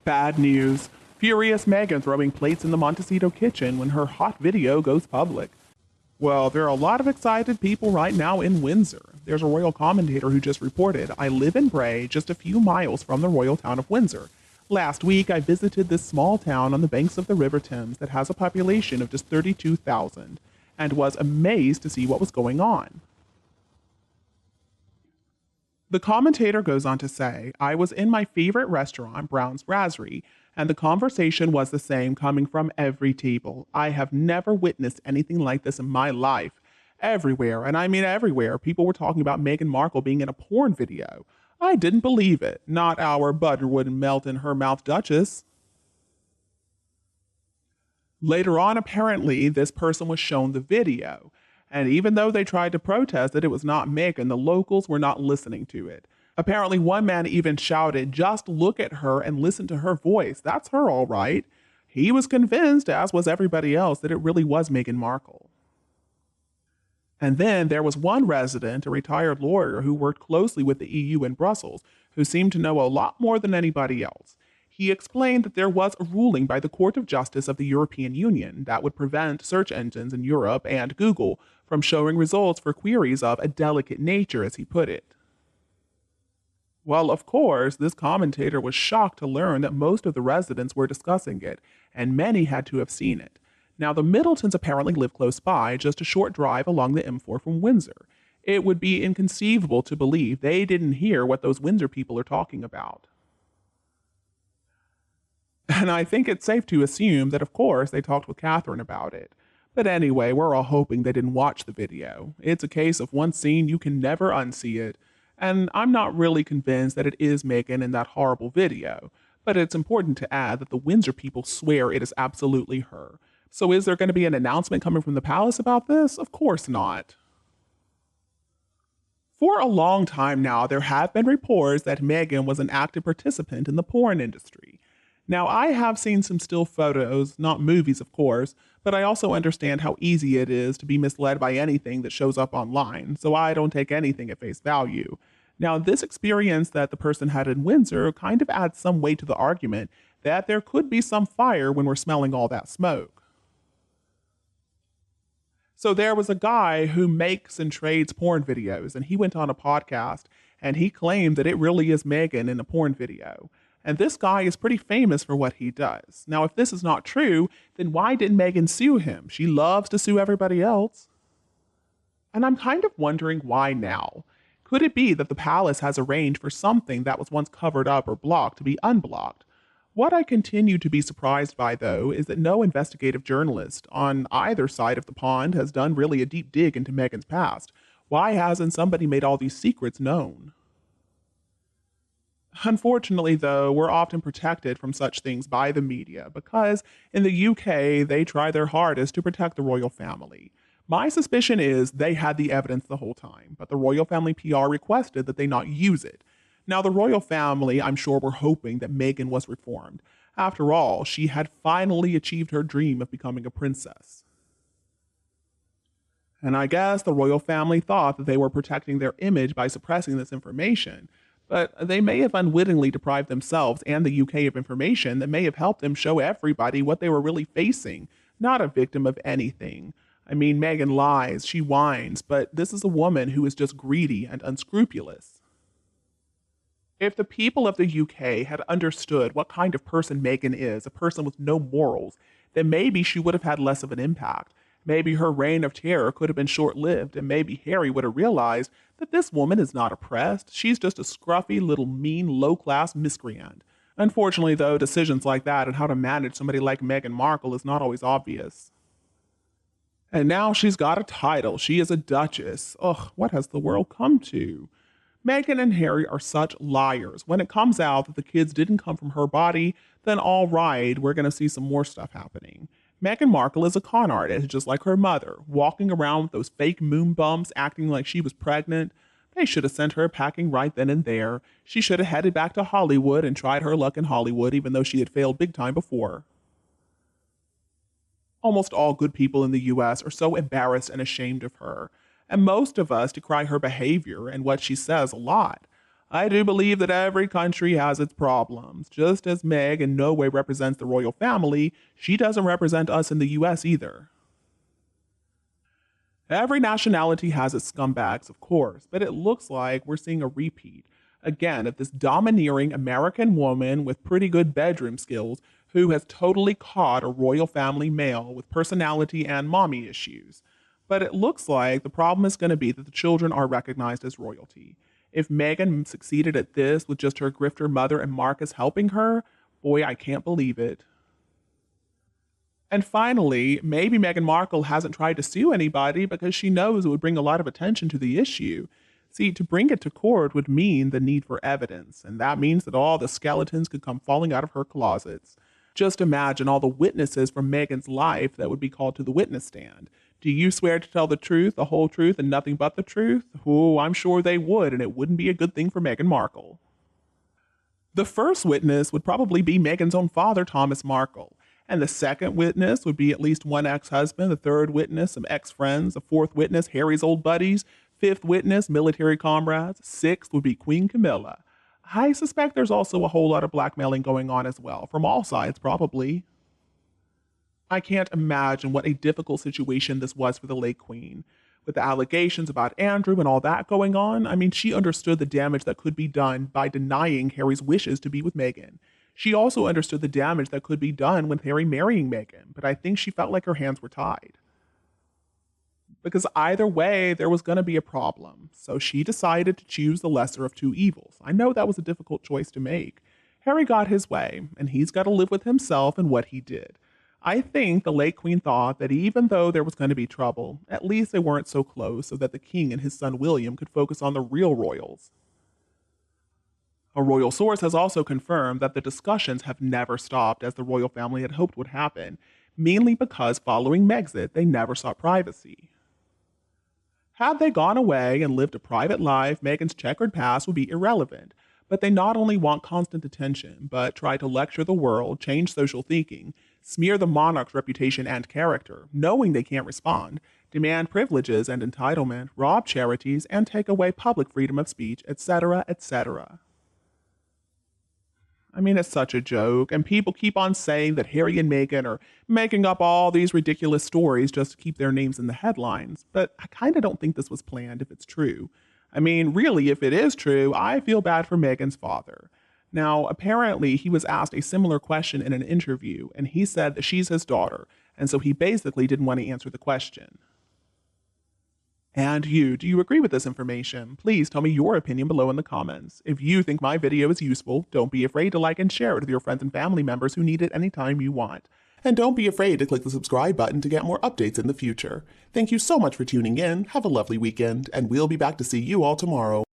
Bad news. Furious Meghan throwing plates in the Montecito kitchen when her hot video goes public. Well, there are a lot of excited people right now in Windsor. There's a royal commentator who just reported, "I live in Bray, just a few miles from the royal town of Windsor. Last week, I visited this small town on the banks of the River Thames that has a population of just 32,000 and was amazed to see what was going on." The commentator goes on to say, "I was in my favorite restaurant, Brown's Brasserie, and the conversation was the same coming from every table. I have never witnessed anything like this in my life. Everywhere, and I mean everywhere, people were talking about Meghan Markle being in a porn video. I didn't believe it. Not our butter wouldn't melt in her mouth, Duchess." Later on, apparently, this person was shown the video. And even though they tried to protest that it was not Meghan, the locals were not listening to it. Apparently, one man even shouted, "Just look at her and listen to her voice. That's her, all right." He was convinced, as was everybody else, that it really was Meghan Markle. And then there was one resident, a retired lawyer who worked closely with the EU in Brussels, who seemed to know a lot more than anybody else. He explained that there was a ruling by the Court of Justice of the European Union that would prevent search engines in Europe and Google from showing results for queries of a delicate nature, as he put it. Well, of course, this commentator was shocked to learn that most of the residents were discussing it, and many had to have seen it. Now, the Middletons apparently live close by, just a short drive along the M4 from Windsor. It would be inconceivable to believe they didn't hear what those Windsor people are talking about. And I think it's safe to assume that, of course, they talked with Catherine about it. But anyway, we're all hoping they didn't watch the video. It's a case of once seen, you can never unsee it. And I'm not really convinced that it is Meghan in that horrible video. But it's important to add that the Windsor people swear it is absolutely her. So is there going to be an announcement coming from the palace about this? Of course not. For a long time now, there have been reports that Meghan was an active participant in the porn industry. Now, I have seen some still photos, not movies, of course, but I also understand how easy it is to be misled by anything that shows up online, so I don't take anything at face value. Now, this experience that the person had in Windsor kind of adds some weight to the argument that there could be some fire when we're smelling all that smoke. So there was a guy who makes and trades porn videos, and he went on a podcast, and he claimed that it really is Meghan in a porn video. And this guy is pretty famous for what he does. Now, if this is not true, then why didn't Meghan sue him? She loves to sue everybody else. And I'm kind of wondering why now. Could it be that the palace has arranged for something that was once covered up or blocked to be unblocked? What I continue to be surprised by, though, is that no investigative journalist on either side of the pond has done really a deep dig into Meghan's past. Why hasn't somebody made all these secrets known? Unfortunately, though, we're often protected from such things by the media because in the UK, they try their hardest to protect the royal family. My suspicion is they had the evidence the whole time, but the royal family PR requested that they not use it. Now, the royal family, I'm sure, were hoping that Meghan was reformed. After all, she had finally achieved her dream of becoming a princess. And I guess the royal family thought that they were protecting their image by suppressing this information. But they may have unwittingly deprived themselves and the UK of information that may have helped them show everybody what they were really facing, not a victim of anything. I mean, Meghan lies, she whines, but this is a woman who is just greedy and unscrupulous. If the people of the UK had understood what kind of person Meghan is, a person with no morals, then maybe she would have had less of an impact. Maybe her reign of terror could have been short-lived, and maybe Harry would have realized that this woman is not oppressed. She's just a scruffy, little, mean, low-class miscreant. Unfortunately, though, decisions like that and how to manage somebody like Meghan Markle is not always obvious. And now she's got a title. She is a duchess. Ugh, what has the world come to? Meghan and Harry are such liars. When it comes out that the kids didn't come from her body, then all right, we're going to see some more stuff happening. Meghan Markle is a con artist, just like her mother, walking around with those fake moon bumps, acting like she was pregnant. They should have sent her packing right then and there. She should have headed back to Hollywood and tried her luck in Hollywood, even though she had failed big time before. Almost all good people in the US are so embarrassed and ashamed of her, and most of us decry her behavior and what she says a lot. I do believe that every country has its problems. Just as Meg in no way represents the royal family, she doesn't represent us in the US either. Every nationality has its scumbags, of course, but it looks like we're seeing a repeat. Again, of this domineering American woman with pretty good bedroom skills who has totally caught a royal family male with personality and mommy issues. But it looks like the problem is going to be that the children are recognized as royalty. If Meghan succeeded at this with just her grifter mother and Marcus helping her, boy, I can't believe it. And finally, maybe Meghan Markle hasn't tried to sue anybody because she knows it would bring a lot of attention to the issue. See, to bring it to court would mean the need for evidence, and that means that all the skeletons could come falling out of her closets. Just imagine all the witnesses from Meghan's life that would be called to the witness stand. Do you swear to tell the truth, the whole truth, and nothing but the truth? Oh, I'm sure they would, and it wouldn't be a good thing for Meghan Markle. The first witness would probably be Meghan's own father, Thomas Markle. And the second witness would be at least one ex-husband, the third witness, some ex-friends, the fourth witness, Harry's old buddies, fifth witness, military comrades, sixth would be Queen Camilla. I suspect there's also a whole lot of blackmailing going on as well, from all sides probably. I can't imagine what a difficult situation this was for the late Queen. With the allegations about Andrew and all that going on, I mean, she understood the damage that could be done by denying Harry's wishes to be with Meghan. She also understood the damage that could be done with Harry marrying Meghan, but I think she felt like her hands were tied. Because either way, there was going to be a problem, so she decided to choose the lesser of two evils. I know that was a difficult choice to make. Harry got his way, and he's got to live with himself and what he did. I think the late Queen thought that even though there was going to be trouble, at least they weren't so close so that the king and his son William could focus on the real royals. A royal source has also confirmed that the discussions have never stopped as the royal family had hoped would happen, mainly because following Megxit, they never sought privacy. Had they gone away and lived a private life, Meghan's checkered past would be irrelevant, but they not only want constant attention, but try to lecture the world, change social thinking, smear the monarch's reputation and character, knowing they can't respond, demand privileges and entitlement, rob charities, and take away public freedom of speech, etc., etc. I mean, it's such a joke, and people keep on saying that Harry and Meghan are making up all these ridiculous stories just to keep their names in the headlines, but I kind of don't think this was planned if it's true. I mean, really, if it is true, I feel bad for Megan's father. Now, apparently, he was asked a similar question in an interview, and he said that she's his daughter, and so he basically didn't want to answer the question. And you, do you agree with this information? Please tell me your opinion below in the comments. If you think my video is useful, don't be afraid to like and share it with your friends and family members who need it anytime you want. And don't be afraid to click the subscribe button to get more updates in the future. Thank you so much for tuning in, have a lovely weekend, and we'll be back to see you all tomorrow.